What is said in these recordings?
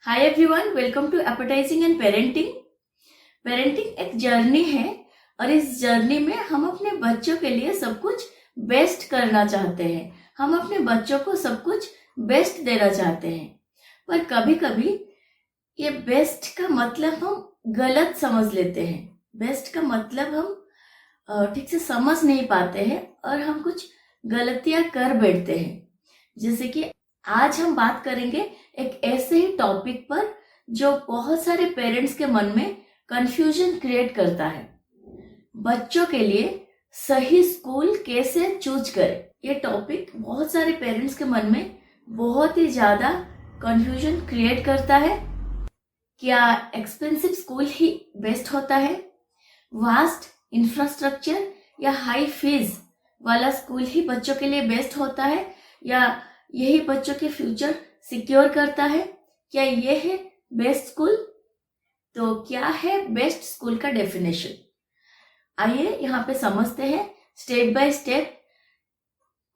Hi everyone, welcome to appetizing and parenting. Parenting एक journey है और इस जर्नी में हम अपने बच्चों के लिए सब कुछ बेस्ट करना चाहते हैं। हम अपने बच्चों को सब कुछ बेस्ट देना चाहते हैं, पर कभी कभी ये बेस्ट का मतलब हम गलत समझ लेते हैं। बेस्ट का मतलब हम ठीक से समझ नहीं पाते हैं और हम कुछ गलतियां कर बैठते हैं। जैसे कि आज हम बात करेंगे एक ऐसे ही टॉपिक पर जो बहुत सारे पेरेंट्स के मन में कंफ्यूजन क्रिएट करता है। बच्चों के लिए सही स्कूल कैसे चूज करें। ये टॉपिक बहुत सारे पेरेंट्स के मन में बहुत ही ज्यादा कंफ्यूजन क्रिएट करता है। क्या एक्सपेंसिव स्कूल ही बेस्ट होता है? वास्ट इंफ्रास्ट्रक्चर या हाई फीस वाला स्कूल ही बच्चों के लिए बेस्ट होता है, या यही बच्चों के फ्यूचर सिक्योर करता है? क्या ये है बेस्ट स्कूल? तो क्या है बेस्ट स्कूल का डेफिनेशन? आइए यहाँ पे समझते हैं स्टेप बाय स्टेप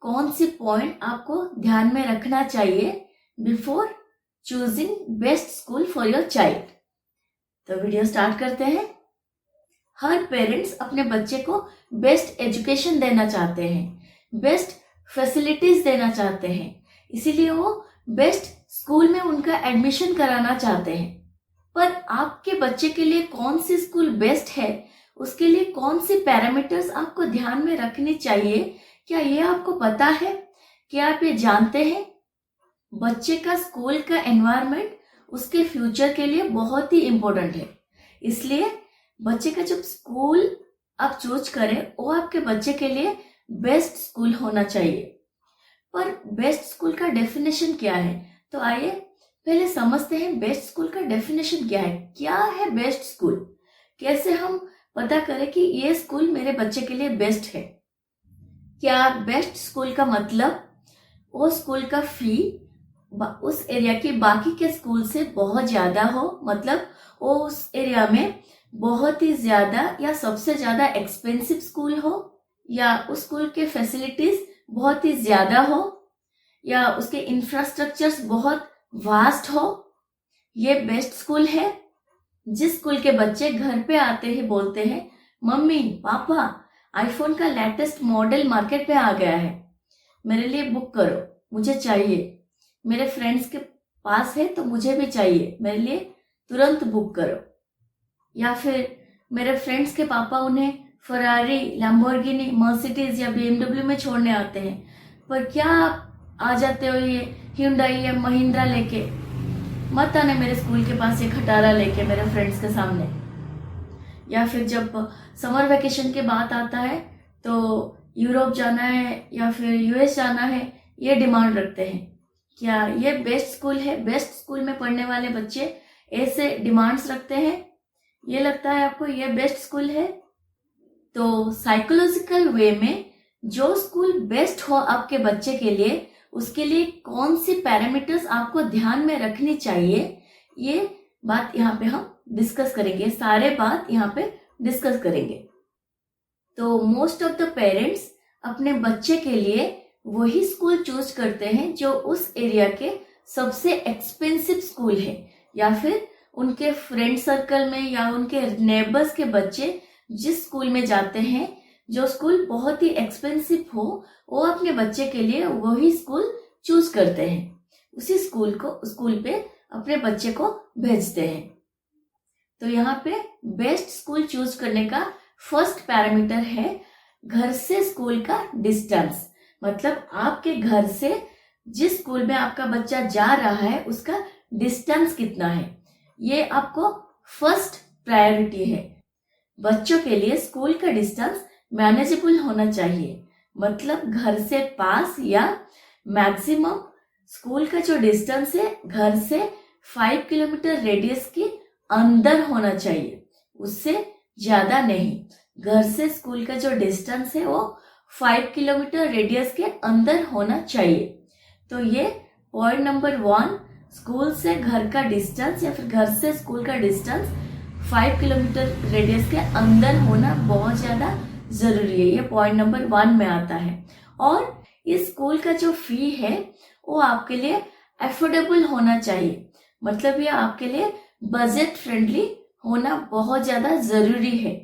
कौन सी पॉइंट आपको ध्यान में रखना चाहिए before choosing best school for your child. तो वीडियो स्टार्ट करते हैं। हर पेरेंट्स अपने बच्चे को बेस्ट एजुकेशन देना चाहते हैं, बेस्ट फैसिलिटीज देना चाहते हैं, इसीलिए वो बेस्ट स्कूल में उनका एडमिशन कराना चाहते हैं। पर आपके बच्चे के लिए कौन सी स्कूल बेस्ट है, उसके लिए कौन सी पैरामीटर्स आपको ध्यान में रखनी चाहिए, क्या ये आपको पता है? क्या आप ये जानते हैं? बच्चे का स्कूल का एनवायरनमेंट उसके फ्यूचर के लिए बहुत ही इम्पोर्टेंट है। इसलिए बच्चे का जब स्कूल आप चूज करें वो आपके बच्चे के लिए बेस्ट स्कूल होना चाहिए। पर बेस्ट स्कूल का डेफिनेशन क्या है? तो आइए पहले समझते हैं बेस्ट स्कूल का डेफिनेशन क्या है। क्या है बेस्ट स्कूल? कैसे हम पता करें कि ये स्कूल मेरे बच्चे के लिए बेस्ट है? क्या बेस्ट स्कूल का मतलब वो स्कूल का फी उस एरिया की बाकी के स्कूल से बहुत ज्यादा हो, मतलब वो उस एरिया में बहुत ही ज्यादा या सबसे ज्यादा एक्सपेंसिव स्कूल हो, या उस स्कूल के फैसिलिटीज बहुत ही ज्यादा हो, या उसके इंफ्रास्ट्रक्चर्स बहुत वास्ट हो? ये बेस्ट स्कूल है। जिस स्कूल के बच्चे घर पे आते ही बोलते हैं, मम्मी पापा आईफोन का लेटेस्ट मॉडल मार्केट पे आ गया है, मेरे लिए बुक करो, मुझे चाहिए, मेरे फ्रेंड्स के पास है तो मुझे भी चाहिए, मेरे लिए तुरंत बुक करो। या फिर मेरे फ्रेंड्स के पापा उन्हें फरारी, लैम्बोर्गिनी, मर्सिडीज या BMW में छोड़ने आते हैं, पर क्या आप आ जाते हो ये hyundai या महिंद्रा लेके? मत आने मेरे स्कूल के पास ये खटारा लेके मेरे फ्रेंड्स के सामने। या फिर जब समर वेकेशन के बाद आता है तो यूरोप जाना है या फिर US जाना है, ये डिमांड रखते हैं। क्या ये बेस्ट स्कूल है? बेस्ट स्कूल में पढ़ने वाले बच्चे ऐसे डिमांड्स रखते हैं? ये लगता है आपको ये बेस्ट स्कूल है? तो साइकोलॉजिकल वे में जो स्कूल बेस्ट हो आपके बच्चे के लिए, उसके लिए कौन सी पैरामीटर्स आपको ध्यान में रखनी चाहिए, ये बात यहाँ पे हम डिस्कस करेंगे। सारे बात यहाँ पे डिस्कस करेंगे। तो मोस्ट ऑफ द पेरेंट्स अपने बच्चे के लिए वही स्कूल चूज करते हैं जो उस एरिया के सबसे एक्सपेंसिव स्कूल है, या फिर उनके फ्रेंड सर्कल में या उनके नेबर्स के बच्चे जिस स्कूल में जाते हैं, जो स्कूल बहुत ही एक्सपेंसिव हो, वो अपने बच्चे के लिए वही स्कूल चूज करते हैं। उसी स्कूल पे अपने बच्चे को भेजते हैं। तो यहाँ पे बेस्ट स्कूल चूज करने का फर्स्ट पैरामीटर है घर से स्कूल का डिस्टेंस। मतलब आपके घर से जिस स्कूल में आपका बच्चा जा रहा है उसका डिस्टेंस कितना है, ये आपको फर्स्ट प्रायोरिटी है। बच्चों के लिए स्कूल का डिस्टेंस मैनेजेबल होना चाहिए, मतलब घर से पास, या मैक्सिमम स्कूल का जो डिस्टेंस है घर से 5 किलोमीटर रेडियस के अंदर होना चाहिए, उससे ज्यादा नहीं। घर से स्कूल का जो डिस्टेंस है वो 5 किलोमीटर रेडियस के अंदर होना चाहिए। तो ये पॉइंट नंबर 1, स्कूल से घर का डिस्टेंस या फिर घर से स्कूल का डिस्टेंस 5 किलोमीटर रेडियस के अंदर होना बहुत ज्यादा जरूरी है। ये पॉइंट नंबर 1 में आता है। और इस स्कूल का जो फी है वो आपके लिए अफोर्डेबल होना चाहिए, मतलब ये आपके लिए बजट फ्रेंडली होना बहुत ज्यादा जरूरी है।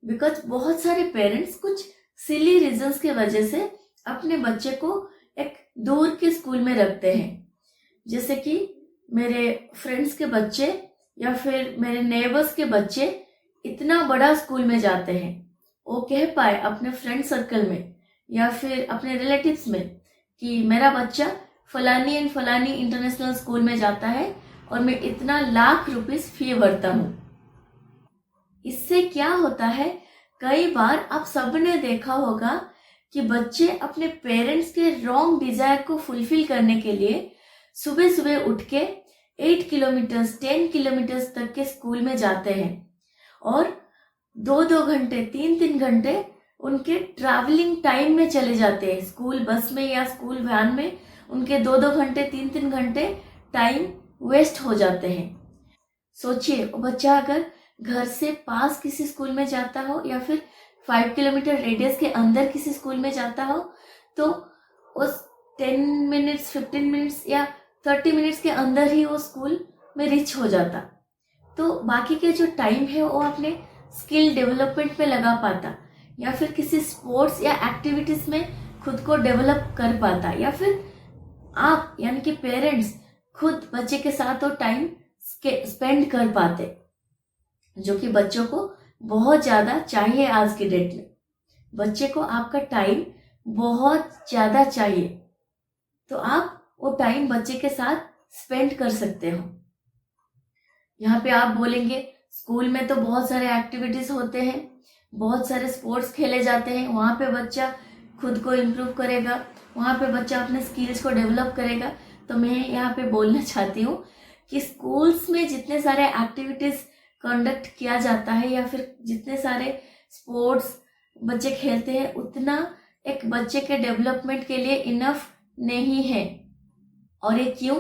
बिकॉज बहुत सारे पेरेंट्स कुछ सिली रीजंस की वजह से अपने बच्चे को एक दूर के स्कूल में रखते हैं। जैसे कि मेरे फ्रेंड्स के बच्चे या फिर मेरे नेबर्स के बच्चे इतना बड़ा स्कूल में जाते हैं, वो कह पाए अपने फ्रेंड सर्कल में या फिर अपने रिलेटिव्स में कि मेरा बच्चा फलानी एंड फलानी इंटरनेशनल स्कूल में जाता है और मैं इतना लाख रुपीस फी भरता हूँ। इससे क्या होता है, कई बार आप सबने देखा होगा कि बच्चे अपने पेरेंट्स के रॉन्ग डिजायर को फुलफिल करने के लिए सुबह सुबह उठ के 8 किलोमीटर 10 किलोमीटर तक के स्कूल में जाते हैं और 2-2 घंटे 3-3 घंटे उनके ट्रैवलिंग टाइम में चले जाते हैं। स्कूल बस में या स्कूल वैन में उनके 2-2 घंटे 3-3 घंटे टाइम वेस्ट हो जाते हैं। सोचिए, वो बच्चा अगर घर से पास किसी स्कूल में जाता हो या फिर 5 किलोमीटर रेडियस के अंदर किसी स्कूल में जाता हो तो उस 10 मिनट्स 15 मिनट्स या 30 मिनट्स के अंदर ही वो स्कूल में रीच हो जाता। तो बाकी के जो टाइम है वो अपने स्किल डेवलपमेंट पे लगा पाता या फिर किसी स्पोर्ट्स या एक्टिविटीज में खुद को डेवलप कर पाता, या फिर आप यानी कि पेरेंट्स खुद बच्चे के साथ वो टाइम स्पेंड कर पाते, जो कि बच्चों को बहुत ज्यादा चाहिए। आज की डेट में बच्चे को आपका टाइम बहुत ज्यादा चाहिए, तो आप वो टाइम बच्चे के साथ स्पेंड कर सकते हो। यहाँ पे आप बोलेंगे स्कूल में तो बहुत सारे एक्टिविटीज होते हैं, बहुत सारे स्पोर्ट्स खेले जाते हैं, वहाँ पे बच्चा खुद को इम्प्रूव करेगा, वहाँ पे बच्चा अपने स्किल्स को डेवलप करेगा। तो मैं यहाँ पे बोलना चाहती हूँ कि स्कूल्स में जितने सारे एक्टिविटीज कंडक्ट किया जाता है या फिर जितने सारे स्पोर्ट्स बच्चे खेलते हैं उतना एक बच्चे के डेवलपमेंट के लिए इनफ नहीं है। और ये क्यों,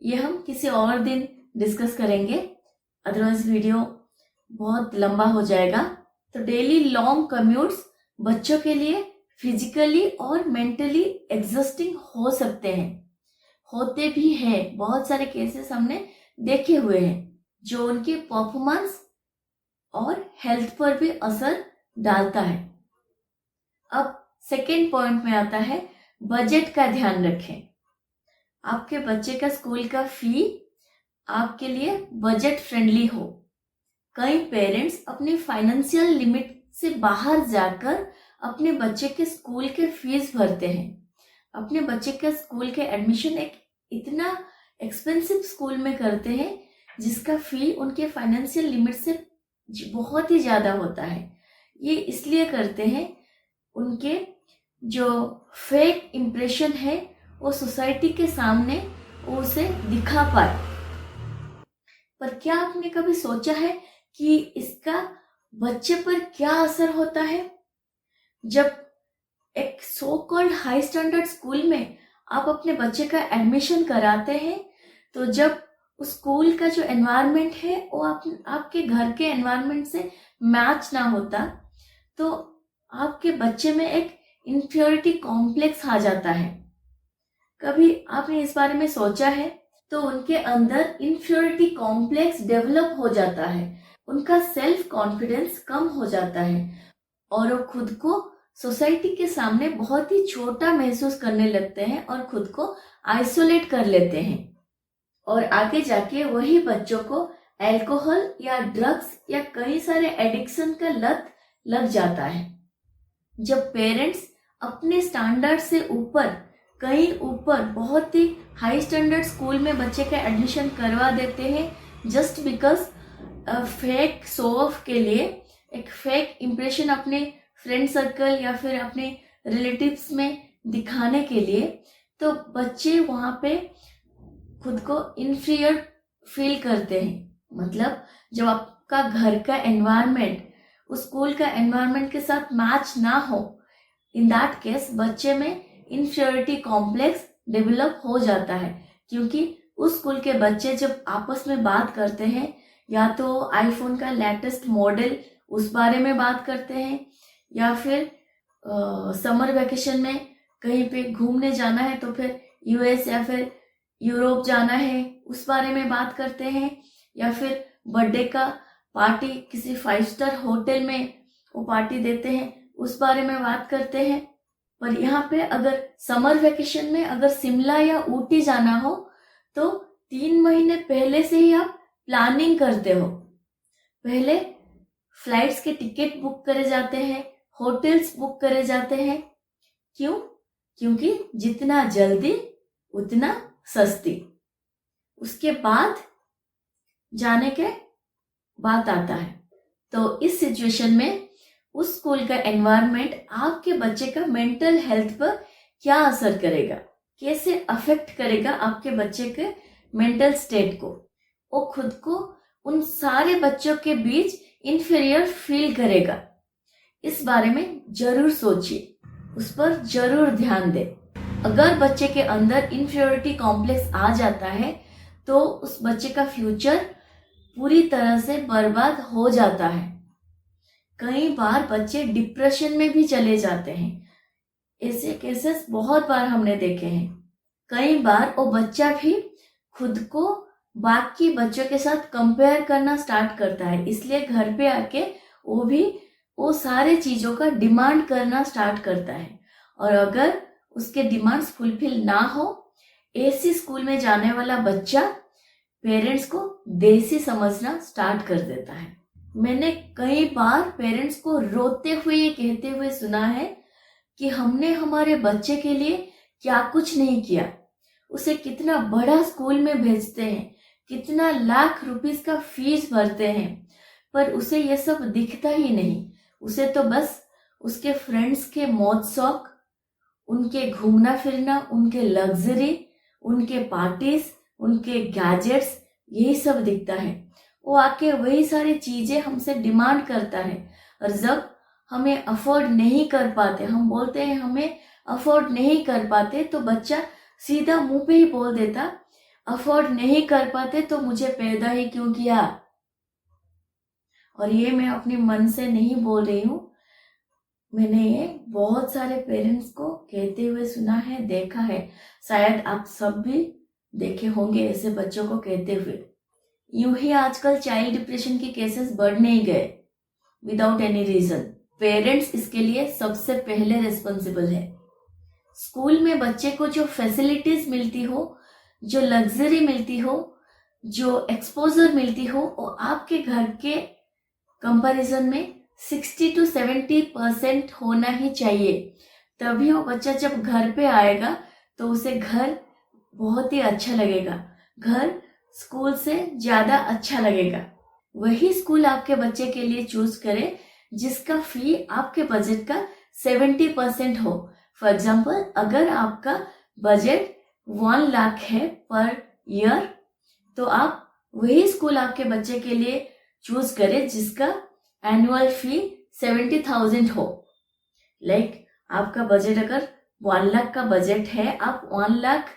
ये हम किसी और दिन डिस्कस करेंगे, अदरवाइज वीडियो बहुत लंबा हो जाएगा। तो डेली लॉन्ग कम्यूट्स बच्चों के लिए फिजिकली और मेंटली एग्जॉस्टिंग हो सकते हैं, होते भी हैं। बहुत सारे केसेस हमने देखे हुए हैं जो उनके परफॉर्मेंस और हेल्थ पर भी असर डालता है। अब सेकेंड पॉइंट में आता है बजट का ध्यान रखें। आपके बच्चे का स्कूल का फी आपके लिए बजट फ्रेंडली हो। कई पेरेंट्स अपनी फाइनेंशियल लिमिट से बाहर जाकर अपने बच्चे के स्कूल के फीस भरते हैं। अपने बच्चे के स्कूल के एडमिशन एक इतना एक्सपेंसिव स्कूल में करते हैं जिसका फी उनके फाइनेंशियल लिमिट से बहुत ही ज्यादा होता है। ये इसलिए करते हैं उनके जो फेक इम्प्रेशन है वो सोसाइटी के सामने वो उसे दिखा पाए। पर क्या आपने कभी सोचा है कि इसका बच्चे पर क्या असर होता है? जब एक so called high standard school में आप अपने बच्चे का एडमिशन कराते हैं तो जब उस स्कूल का जो एनवायरनमेंट है वो आपके घर के एनवायरनमेंट से मैच ना होता तो आपके बच्चे में एक इंफीरियरिटी कॉम्प्लेक्स आ जाता है। कभी आपने इस बारे में सोचा है? तो उनके अंदर इंफीरियरिटी कॉम्प्लेक्स डेवलप हो जाता है, उनका सेल्फ कॉन्फिडेंस कम हो जाता है और वो खुद को सोसाइटी के सामने बहुत ही छोटा महसूस करने लगते हैं और खुद को आइसोलेट कर लेते हैं। और आगे जाके वही बच्चों को अल्कोहल या ड्रग्स या कई सारे एडिक्शन का लत लग जाता है। जब पेरेंट्स अपने स्टैंडर्ड से ऊपर कहीं ऊपर बहुत ही हाई स्टैंडर्ड स्कूल में बच्चे का एडमिशन करवा देते हैं just because fake show off के लिए, एक फेक इम्प्रेशन अपने फ्रेंड सर्कल या फिर अपने रिलेटिव्स में दिखाने के लिए, तो बच्चे वहां पे खुद को इन्फीरियर फील करते हैं। मतलब जब आपका घर का एनवायरनमेंट उस स्कूल का एनवायरनमेंट के साथ मैच ना हो, इन दैट केस बच्चे में इन्फीरियरिटी कॉम्प्लेक्स डेवलप हो जाता है। क्योंकि उस स्कूल के बच्चे जब आपस में बात करते हैं या तो आईफोन का लेटेस्ट मॉडल उस बारे में बात करते हैं या फिर समर वेकेशन में कहीं पे घूमने जाना है तो फिर यूएस या फिर यूरोप जाना है उस बारे में बात करते हैं, या फिर बर्थडे का पार्टी किसी 5 स्टार होटल में वो पार्टी देते हैं उस बारे में बात करते हैं। पर यहाँ पे अगर समर वेकेशन में अगर शिमला या ऊटी जाना हो तो 3 महीने पहले से ही आप प्लानिंग करते हो। पहले फ्लाइट्स के टिकट बुक करे जाते हैं, होटल्स बुक करे जाते हैं। क्यों? क्योंकि जितना जल्दी उतना सस्ती। उसके बाद जाने के बात आता है। तो इस सिचुएशन में उस स्कूल का एनवायरनमेंट आपके बच्चे का मेंटल हेल्थ पर क्या असर करेगा, कैसे अफेक्ट करेगा आपके बच्चे के मेंटल स्टेट को। वो खुद को उन सारे बच्चों के बीच इंफीरियर फील करेगा। इस बारे में जरूर सोचिए, उस पर जरूर ध्यान दें। अगर बच्चे के अंदर इंफीरियोरिटी कॉम्प्लेक्स आ जाता है तो उस बच्चे का फ्यूचर पूरी तरह से बर्बाद हो जाता है। कई बार बच्चे डिप्रेशन में भी चले जाते हैं। ऐसे केसेस बहुत बार हमने देखे हैं। कई बार वो बच्चा भी खुद को बाकी बच्चों के साथ कंपेयर करना स्टार्ट करता है, इसलिए घर पे आके वो भी वो सारे चीजों का डिमांड करना स्टार्ट करता है। और अगर उसके डिमांड्स फुलफिल ना हो, ऐसी स्कूल में जाने वाला बच्चा पेरेंट्स को देसी समझना स्टार्ट कर देता है। मैंने कई बार पेरेंट्स को रोते हुए ये कहते हुए सुना है कि हमने हमारे बच्चे के लिए क्या कुछ नहीं किया। उसे कितना बड़ा स्कूल में भेजते हैं, कितना लाख रुपीस का फीस भरते हैं, पर उसे ये सब दिखता ही नहीं। उसे तो बस उसके फ्रेंड्स के मौज शौक, उनके घूमना फिरना, उनके लग्जरी, उनके पार्टीज, उनके गैजेट्स, यही सब दिखता है। वो आके वही सारी चीजें हमसे डिमांड करता है। और जब हमें अफोर्ड नहीं कर पाते, हम बोलते हैं हमें अफोर्ड नहीं कर पाते, तो बच्चा सीधा मुंह पे ही बोल देता, अफोर्ड नहीं कर पाते तो मुझे पैदा ही क्यों किया। और ये मैं अपने मन से नहीं बोल रही हूँ, मैंने ये बहुत सारे पेरेंट्स को कहते हुए सुना है, देखा है। शायद आप सब भी देखे होंगे ऐसे बच्चों को कहते हुए। यूं ही आजकल चाइल्ड डिप्रेशन के केसेस बढ़ने ही गए विदाउट एनी रीजन। पेरेंट्स इसके लिए सबसे पहले रिस्पॉन्सिबल है। स्कूल में बच्चे को जो फैसिलिटीज मिलती हो, जो लग्जरी मिलती हो, जो एक्सपोजर मिलती हो, वो आपके घर के कंपैरिजन में 60 to 70% होना ही चाहिए। तभी वो बच्चा जब घर पे आएगा तो उसे घर बहुत ही अच्छा लगेगा, घर स्कूल से ज्यादा अच्छा लगेगा। वही स्कूल आपके बच्चे के लिए चूज करे जिसका फी आपके बजट का 70% हो। फॉर एग्जाम्पल, अगर आपका बजट 1 लाख है पर ईयर, तो आप वही स्कूल आपके बच्चे के लिए चूज करें जिसका एनुअल फी 70,000 हो। लाइक आपका बजट अगर 1 लाख का बजट है, आप 1 लाख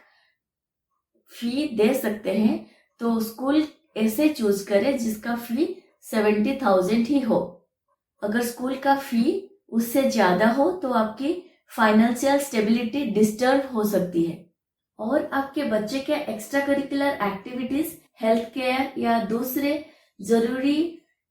फी दे सकते हैं, तो स्कूल ऐसे चूज करें जिसका फी 70,000 ही हो। अगर स्कूल का फी उससे ज्यादा हो तो आपकी फाइनेंशियल स्टेबिलिटी डिस्टर्ब हो सकती है और आपके बच्चे के extra curricular activities, health care या दूसरे जरूरी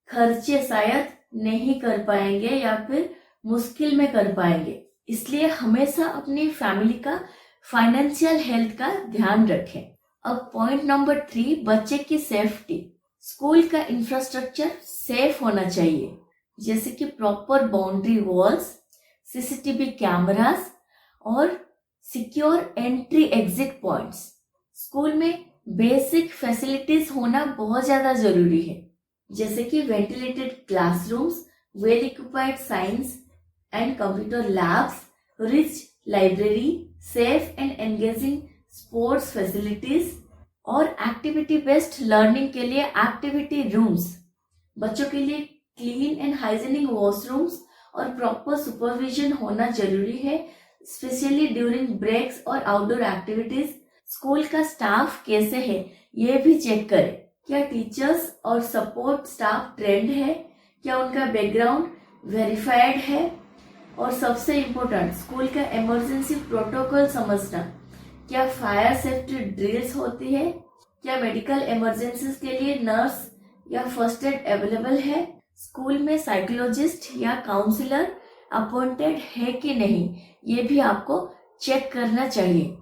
खर्चे शायद नहीं कर पाएंगे या फिर मुश्किल में कर पाएंगे। इसलिए हमेशा अपनी फैमिली का फाइनेंशियल हेल्थ का ध्यान रखें। अब पॉइंट नंबर 3, बच्चे की सेफ्टी। स्कूल का इंफ्रास्ट्रक्चर सेफ होना चाहिए, जैसे कि proper boundary walls, CCTV cameras और secure entry exit points. School में बेसिक फैसिलिटीज होना बहुत ज्यादा जरूरी है, जैसे कि ventilated classrooms, well equipped science and computer labs, rich library, safe and engaging sports facilities और एक्टिविटी बेस्ड लर्निंग के लिए एक्टिविटी रूम्स। बच्चों के लिए क्लीन एंड हाइजीनिक वॉशरूम्स और प्रॉपर सुपरविजन होना जरूरी है, स्पेशली ड्यूरिंग ब्रेक्स और आउटडोर एक्टिविटीज। स्कूल का स्टाफ कैसे है ये भी चेक करें। क्या टीचर्स और सपोर्ट स्टाफ ट्रेंड है, क्या उनका बैकग्राउंड वेरीफाइड है, और सबसे इम्पोर्टेंट स्कूल का इमरजेंसी प्रोटोकॉल समझना। क्या फायर सेफ्टी ड्रिल्स होती है? क्या मेडिकल इमरजेंसीज के लिए नर्स या फर्स्ट एड अवेलेबल है? स्कूल में साइकोलॉजिस्ट या काउंसलर अपॉइंटेड है कि नहीं, ये भी आपको चेक करना चाहिए।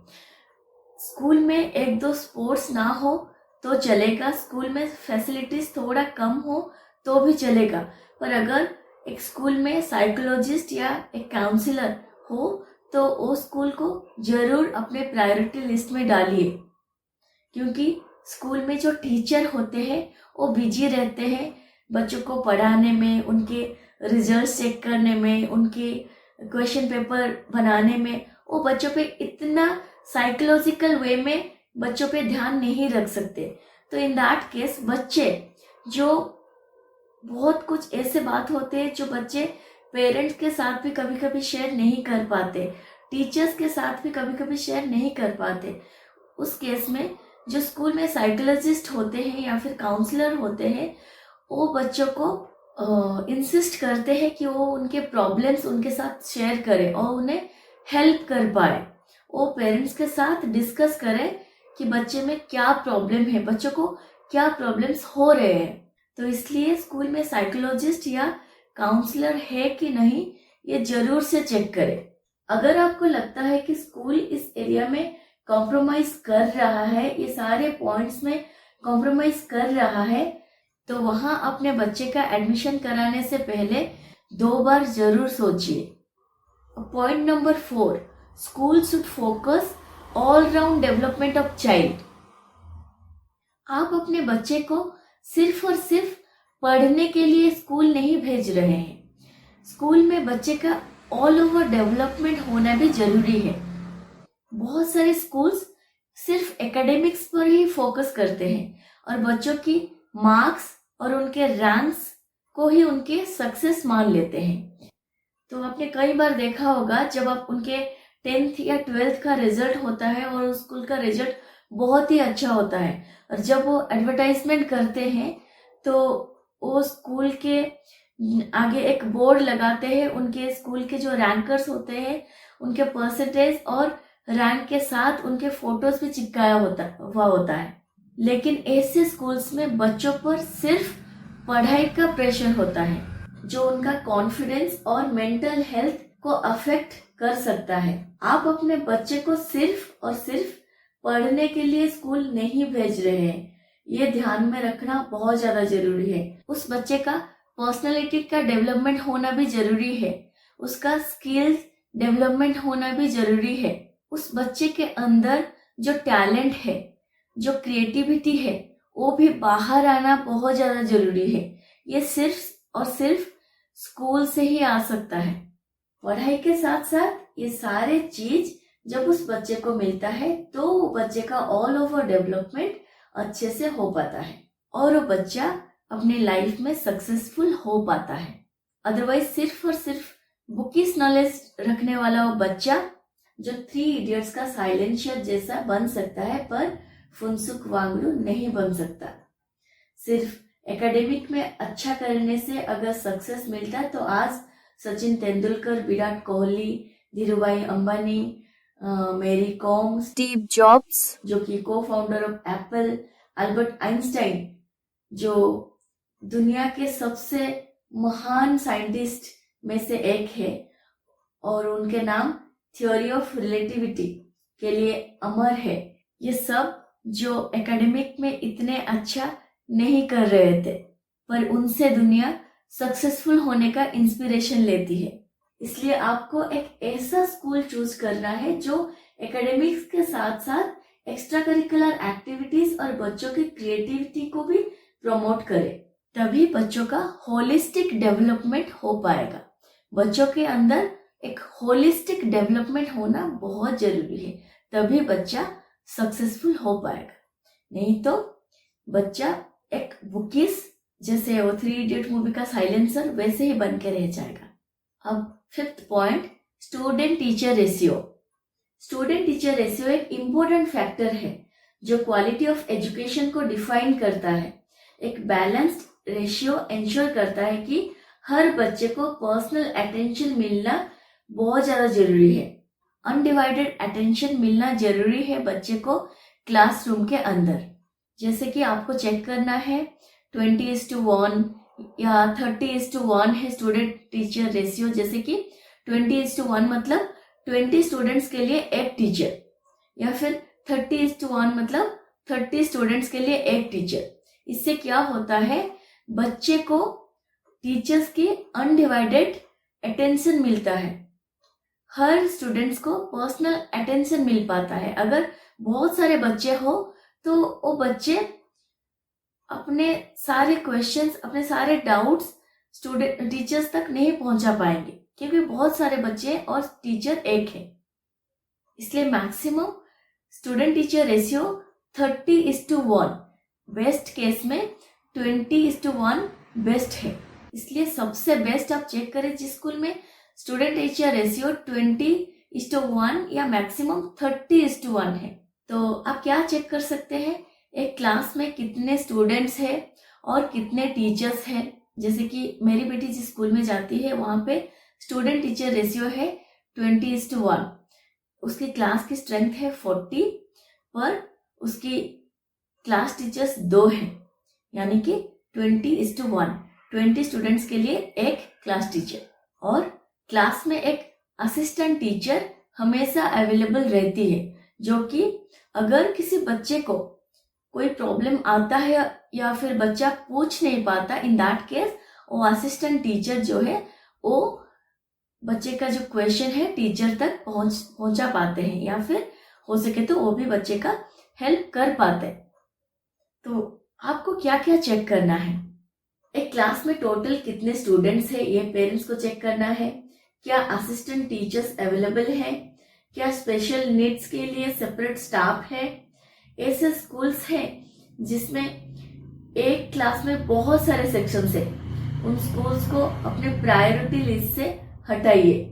स्कूल में एक दो स्पोर्ट्स ना हो तो चलेगा, स्कूल में फैसिलिटीज थोड़ा कम हो तो भी चलेगा, पर अगर एक स्कूल में साइकोलॉजिस्ट या एक काउंसलर हो तो वो स्कूल को जरूर अपने प्रायोरिटी लिस्ट में डालिए, क्योंकि स्कूल में जो टीचर होते हैं वो बिजी रहते हैं बच्चों को पढ़ाने में, उनके रिजल्ट चेक करने में, उनके क्वेश्चन पेपर बनाने में। वो बच्चों पे इतना साइकोलॉजिकल वे में बच्चों पे ध्यान नहीं रख सकते। तो इन दैट केस बच्चे जो बहुत कुछ ऐसे बात होते हैं जो बच्चे पेरेंट्स के साथ भी कभी कभी शेयर नहीं कर पाते, टीचर्स के साथ भी कभी कभी शेयर नहीं कर पाते। उस केस में जो स्कूल में साइकोलॉजिस्ट होते हैं या फिर काउंसलर होते हैं, वो बच्चों को इंसिस्ट करते हैं कि वो उनके प्रॉब्लम्स उनके साथ शेयर करें और उन्हें हेल्प कर पाए। वो पेरेंट्स के साथ डिस्कस करें कि बच्चे में क्या प्रॉब्लम है, बच्चों को क्या प्रॉब्लम्स हो रहे हैं। तो इसलिए स्कूल में साइकोलॉजिस्ट या काउंसलर है कि नहीं, ये जरूर से चेक करें। अगर आपको लगता है कि स्कूल इस एरिया में कॉम्प्रोमाइज कर रहा है, ये सारे पॉइंट्स में कॉम्प्रोमाइज कर रहा है, तो वहां अपने बच्चे का एडमिशन कराने से पहले 2 बार जरूर सोचिए। Point number 4, school should focus all round development of child. आप अपने बच्चे को सिर्फ और सिर्फ पढ़ने के लिए स्कूल नहीं भेज रहे हैं। स्कूल में बच्चे का ऑल ओवर डेवलपमेंट होना भी जरूरी है। बहुत सारे स्कूल्स सिर्फ एकेडमिक्स पर ही फोकस करते हैं और बच्चों की मार्क्स और उनके रैंक्स को ही उनके सक्सेस मान लेते हैं। तो आपने कई बार देखा होगा, जब आप उनके 10th या 12th का रिजल्ट होता है और उस स्कूल का रिजल्ट बहुत ही अच्छा होता है, और जब वो एडवर्टाइजमेंट करते हैं तो वो स्कूल के आगे एक बोर्ड लगाते हैं, उनके स्कूल के जो रैंकर्स होते हैं उनके परसेंटेज और रैंक के साथ उनके फोटोज भी चिपकाया हुआ होता है। लेकिन ऐसे स्कूल्स में बच्चों पर सिर्फ पढ़ाई का प्रेशर होता है, जो उनका कॉन्फिडेंस और मेंटल हेल्थ को अफेक्ट कर सकता है। आप अपने बच्चे को सिर्फ और सिर्फ पढ़ने के लिए स्कूल नहीं भेज रहे हैं, ये ध्यान में रखना बहुत ज्यादा जरूरी है। उस बच्चे का पर्सनालिटी का डेवलपमेंट होना भी जरूरी है, उसका स्किल्स डेवलपमेंट होना भी जरूरी है। उस बच्चे के अंदर जो टैलेंट है, जो क्रिएटिविटी है, वो भी बाहर आना बहुत ज्यादा जरूरी है। ये सिर्फ और सिर्फ स्कूल से ही आ सकता है। पढ़ाई के साथ साथ ये सारे चीज जब उस बच्चे को मिलता है तो वो बच्चे का ऑल ओवर डेवलपमेंट अच्छे से हो पाता है और वो बच्चा अपने लाइफ में सक्सेसफुल हो पाता है। अदरवाइज सिर्फ और सिर्फ बुकिश नॉलेज रखने वाला वो बच्चा जो 3 इडियट्स का साइलेंशियर जैसा बन सकता है, पर फुनसुक वांगडू नहीं बन सकता। सिर्फ एकेडमिक में अच्छा करने से अगर सक्सेस मिलता तो आज सचिन तेंदुलकर, विराट कोहली, धीरूभाई अंबानी, मेरी कॉम, स्टीव जॉब्स जो कि को founder of Apple, Albert Einstein जो दुनिया के सबसे महान साइंटिस्ट में से एक है और उनके नाम थ्योरी ऑफ रिलेटिविटी के लिए अमर है, ये सब जो एकेडमिक में इतने अच्छा नहीं कर रहे थे, पर उनसे दुनिया सक्सेसफुल होने का इंस्पिरेशन लेती है। इसलिए आपको एक ऐसा स्कूल चूज करना है जो एकेडमिक्स के साथ साथ एक्स्ट्रा करिकुलर एक्टिविटीज और बच्चों की क्रिएटिविटी को भी प्रमोट करे, तभी बच्चों का होलिस्टिक डेवलपमेंट हो पाएगा। बच्चों के अंदर एक होलिस्टिक डेवलपमेंट होना बहुत जरूरी है, तभी बच्चा सक्सेसफुल हो पाएगा। नहीं तो बच्चा एक बुकिस जैसे वो 3 इडियट मूवी का साइलेंसर वैसे ही बन के रह जाएगा। अब 5th point, student teacher ratio. Student teacher ratio एक इम्पोर्टेंट फैक्टर है जो क्वालिटी ऑफ एजुकेशन को डिफाइन करता है। एक बैलेंस्ड रेशियो इंश्योर करता है कि हर बच्चे को पर्सनल अटेंशन मिलना बहुत ज्यादा जरूरी है। अनडिवाइडेड अटेंशन मिलना जरूरी है बच्चे को क्लासरूम के अंदर। जैसे कि आपको चेक करना है 20:1 या 30:1 है स्टूडेंट टीचर रेशियो। जैसे कि 20:1 मतलब 20 स्टूडेंट्स के लिए एक टीचर, या फिर 30:1 मतलब 30 स्टूडेंट्स के लिए एक टीचर। इससे क्या होता है, बच्चे को टीचर्स की अनडिवाइडेड अटेंशन मिलता है, हर स्टूडेंट्स को पर्सनल अटेंशन मिल पाता है। अगर बहुत सारे बच्चे हो तो वो बच्चे अपने सारे क्वेश्चंस, अपने सारे डाउट्स स्टूडेंट टीचर्स तक नहीं पहुंचा पाएंगे, क्योंकि बहुत सारे बच्चे और टीचर एक है। इसलिए maximum student teacher ratio 30:1, best case में 20:1 बेस्ट है। इसलिए सबसे बेस्ट आप चेक करें जिस स्कूल में स्टूडेंट टीचर रेशियो 20:1 या मैक्सिमम 30:1 है। तो आप क्या चेक कर सकते हैं, एक क्लास में कितने स्टूडेंट्स हैं और कितने टीचर्स हैं। जैसे कि मेरी बेटी जिस स्कूल में जाती है वहां पे स्टूडेंट टीचर रेशियो है 20:1, उसकी क्लास की स्ट्रेंथ है 40, पर उसकी क्लास टीचर्स 2 हैं, यानी कि 20:1, 20 स्टूडेंट्स के लिए एक क्लास टीचर। और क्लास में एक असिस्टेंट टीचर हमेशा अवेलेबल रहती है, जो कि अगर किसी बच्चे को कोई प्रॉब्लम आता है या फिर बच्चा पूछ नहीं पाता, इन दैट केस वो असिस्टेंट टीचर जो है वो बच्चे का जो क्वेश्चन है टीचर तक पहुंचा पाते हैं, या फिर हो सके तो वो भी बच्चे का हेल्प कर पाते हैं। तो आपको क्या क्या चेक करना है, एक क्लास में टोटल कितने स्टूडेंट्स है ये पेरेंट्स को चेक करना है, क्या असिस्टेंट टीचर्स अवेलेबल है, क्या स्पेशल नीड्स के लिए सेपरेट स्टाफ है। ऐसे स्कूल्स हैं जिसमें एक क्लास में बहुत सारे सेक्शंस है, उन स्कूल्स को अपने प्रायोरिटी लिस्ट से हटाइए।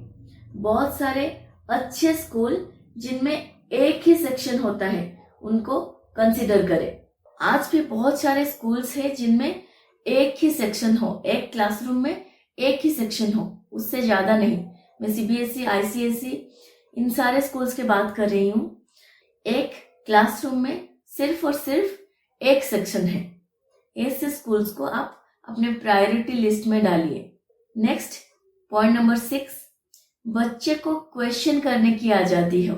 बहुत सारे अच्छे स्कूल जिनमें एक ही सेक्शन होता है उनको कंसीडर करें। आज भी बहुत सारे स्कूल्स हैं जिनमें एक ही सेक्शन हो, एक क्लासरूम में एक ही सेक्शन हो, उससे ज्यादा नहीं। मैं सीबीएसई, आईसीएसई इन सारे स्कूल्स की बात कर रही हूँ। एक क्लासरूम में सिर्फ और सिर्फ एक सेक्शन है। ऐसे स्कूल्स को आप अपने प्रायोरिटी लिस्ट में डालिए। नेक्स्ट पॉइंट नंबर 6, बच्चे को क्वेश्चन करने की आजादी हो।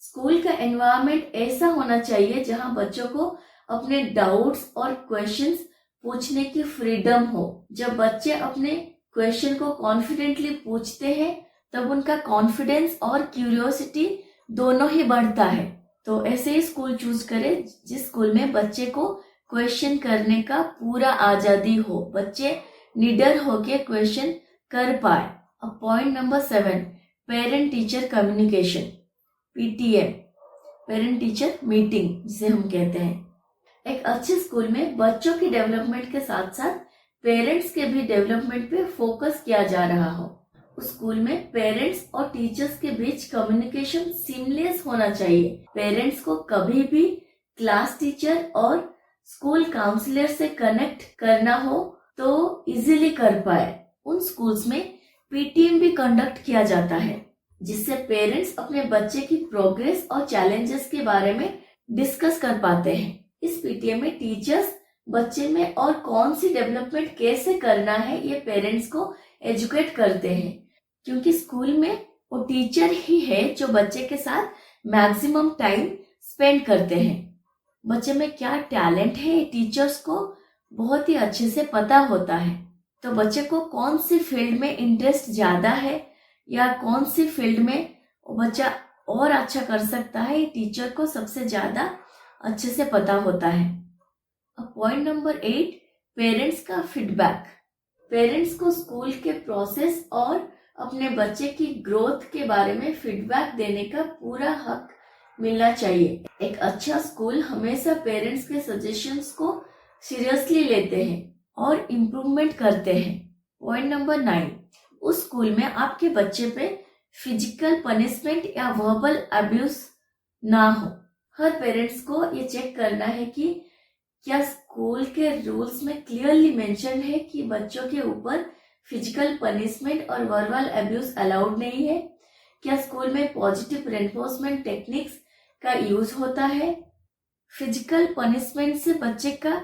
स्कूल का एनवायरनमेंट ऐसा होना चाहिए जहां बच्चों को अपने डाउट्स और क्वेश्चंस पूछने की फ्रीडम हो। जब बच्चे अपने क्वेश्चन को कॉन्फिडेंटली पूछते हैं तब उनका कॉन्फिडेंस और क्यूरियोसिटी दोनों ही बढ़ता है। तो ऐसे ही स्कूल चूज करें जिस स्कूल में बच्चे को क्वेश्चन करने का पूरा आजादी हो, बच्चे निडर होके क्वेश्चन कर पाए। अब point number 7, parent teacher communication, PTM, parent teacher meeting जिसे हम कहते हैं। एक अच्छे स्कूल में बच्चों की डेवलपमेंट के साथ साथ पेरेंट्स के भी डेवलपमेंट पे फोकस किया जा रहा हो। उस स्कूल में पेरेंट्स और टीचर्स के बीच कम्युनिकेशन सीमलेस होना चाहिए। पेरेंट्स को कभी भी क्लास टीचर और स्कूल काउंसलर से कनेक्ट करना हो तो इजीली कर पाए। उन स्कूल्स में पीटीएम भी कंडक्ट किया जाता है, जिससे पेरेंट्स अपने बच्चे की प्रोग्रेस और चैलेंजेस के बारे में डिस्कस कर पाते हैं। इस पीटीएम में टीचर्स बच्चे में और कौन सी डेवलपमेंट कैसे करना है ये पेरेंट्स को एजुकेट करते हैं, क्योंकि स्कूल में वो टीचर ही है जो बच्चे के साथ मैक्सिमम टाइम स्पेंड करते हैं। बच्चे में क्या टैलेंट है टीचर्स को बहुत ही अच्छे से पता होता है। तो बच्चे को कौन सी फील्ड में इंटरेस्ट ज्यादा है या कौन सी फील्ड में वो बच्चा और अच्छा कर सकता है, ये टीचर को सबसे ज्यादा अच्छे से पता होता है। अब पॉइंट नंबर 8, पेरेंट्स का फीडबैक। पेरेंट्स को स्कूल के प्रोसेस और अपने बच्चे की ग्रोथ के बारे में फीडबैक देने का पूरा हक मिलना चाहिए। एक अच्छा स्कूल हमेशा पेरेंट्स के सजेशंस को सीरियसली लेते हैं और इम्प्रूवमेंट करते हैं। पॉइंट नंबर 9, उस स्कूल में आपके बच्चे पे फिजिकल पनिशमेंट या वर्बल अब्यूज ना हो। हर पेरेंट्स को ये चेक करना है कि क्या स्कूल के रूल्स में क्लियरली मेंशन है कि बच्चों के ऊपर फिजिकल पनिशमेंट और वर्बल अब्यूज अलाउड नहीं है। क्या स्कूल में पॉजिटिव रेनफोर्समेंट टेक्निक्स का यूज होता है? फिजिकल पनिशमेंट से बच्चे का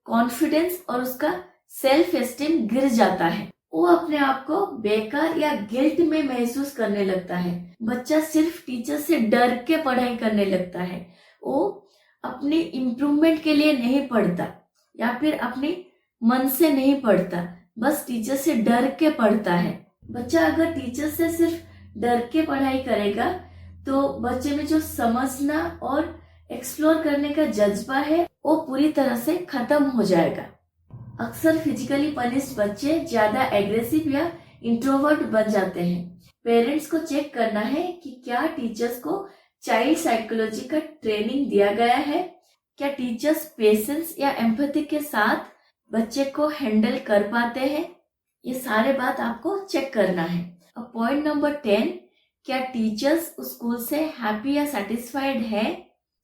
कॉन्फिडेंस और उसका सेल्फ एस्टीम गिर जाता है। वो अपने आप को बेकार या गिल्ट में महसूस करने लगता है। बच्चा सिर्फ टीचर से डर के पढ़ाई करने लगता है। वो अपनी इम्प्रूवमेंट के लिए नहीं पढ़ता या फिर अपने मन से नहीं पढ़ता, बस टीचर से डर के पढ़ता है। बच्चा अगर टीचर से सिर्फ डर के पढ़ाई करेगा तो बच्चे में जो समझना और एक्सप्लोर करने का जज्बा है वो पूरी तरह से खत्म हो जाएगा। अक्सर फिजिकली पनिश्ड बच्चे ज्यादा एग्रेसिव या इंट्रोवर्ट बन जाते हैं। पेरेंट्स को चेक करना है कि क्या टीचर्स को चाइल्ड साइकोलॉजी का ट्रेनिंग दिया गया है, क्या टीचर्स पेशेंस या एम्पैथी के साथ बच्चे को हैंडल कर पाते हैं। ये सारे बात आपको चेक करना है। अब पॉइंट नंबर 10, क्या टीचर्स उस स्कूल से हैप्पी या सेटिस्फाइड है।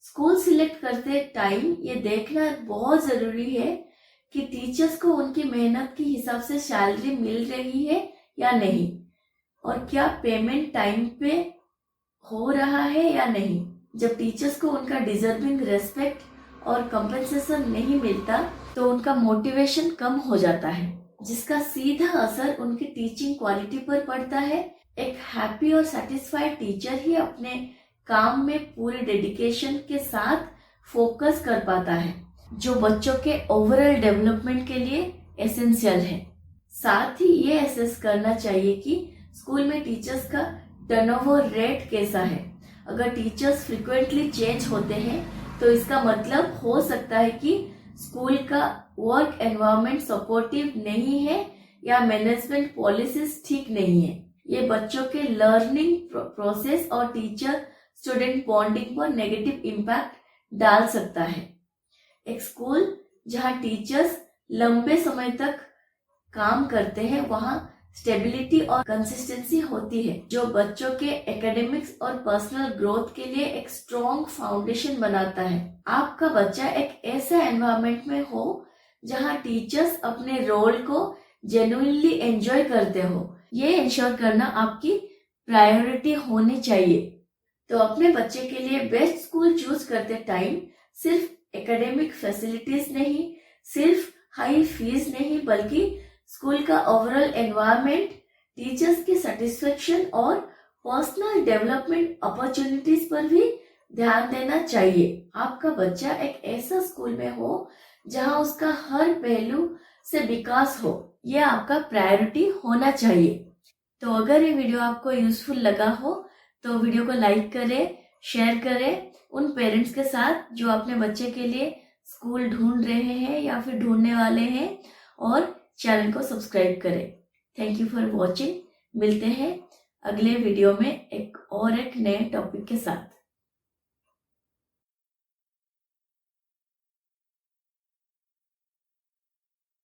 स्कूल सिलेक्ट करते टाइम ये देखना बहुत जरूरी है कि टीचर्स को उनकी मेहनत के हिसाब से सैलरी मिल रही है या नहीं, और क्या पेमेंट टाइम पे हो रहा है या नहीं। जब टीचर्स को उनका डिजर्विंग रेस्पेक्ट और कंपेंसेशन नहीं मिलता तो उनका मोटिवेशन कम हो जाता है, जिसका सीधा असर उनकी टीचिंग क्वालिटी पर पड़ता है। एक हैप्पी और सेटिस्फाइड टीचर ही अपने काम में पूरे डेडिकेशन के साथ फोकस कर पाता है, जो बच्चों के ओवरऑल डेवलपमेंट के लिए एसेंशियल है। साथ ही ये असेस करना चाहिए कि स्कूल में टीचर्स का टर्नओवर रेट कैसा है। अगर टीचर्स फ्रिक्वेंटली चेंज होते हैं तो इसका मतलब हो सकता है कि स्कूल का वर्क एनवायरनमेंट सपोर्टिव नहीं है या मैनेजमेंट पॉलिसीज ठीक नहीं है। ये बच्चों के लर्निंग प्रोसेस और टीचर स्टूडेंट बॉन्डिंग पर नेगेटिव इम्पैक्ट डाल सकता है। एक स्कूल जहां टीचर्स लंबे समय तक काम करते हैं वहां स्टेबिलिटी और कंसिस्टेंसी होती है, जो बच्चों के एकेडमिक्स और पर्सनल ग्रोथ के लिए एक स्ट्रॉन्ग फाउंडेशन बनाता है। आपका बच्चा एक ऐसे एनवायरनमेंट में हो जहां टीचर्स अपने रोल को जेन्युइनली एंजॉय करते हो, ये इंश्योर करना आपकी प्रायोरिटी होनी चाहिए। तो अपने बच्चे के लिए बेस्ट स्कूल चूज करते टाइम सिर्फ एकेडमिक फैसिलिटीज नहीं, सिर्फ हाई फीस नहीं, बल्कि स्कूल का ओवरऑल एनवायरनमेंट, टीचर्स की सेटिस्फेक्शन और पर्सनल डेवलपमेंट अपॉर्चुनिटीज पर भी ध्यान देना चाहिए। आपका बच्चा एक ऐसा स्कूल में हो जहां उसका हर पहलू से विकास हो, यह आपका प्रायोरिटी होना चाहिए। तो अगर ये वीडियो आपको यूजफुल लगा हो तो वीडियो को लाइक करें, शेयर करें उन पेरेंट्स के साथ जो अपने बच्चे के लिए स्कूल ढूंढ रहे हैं या फिर ढूंढने वाले हैं, और चैनल को सब्सक्राइब करें। Thank you for watching. मिलते हैं अगले वीडियो में एक नए टॉपिक के साथ।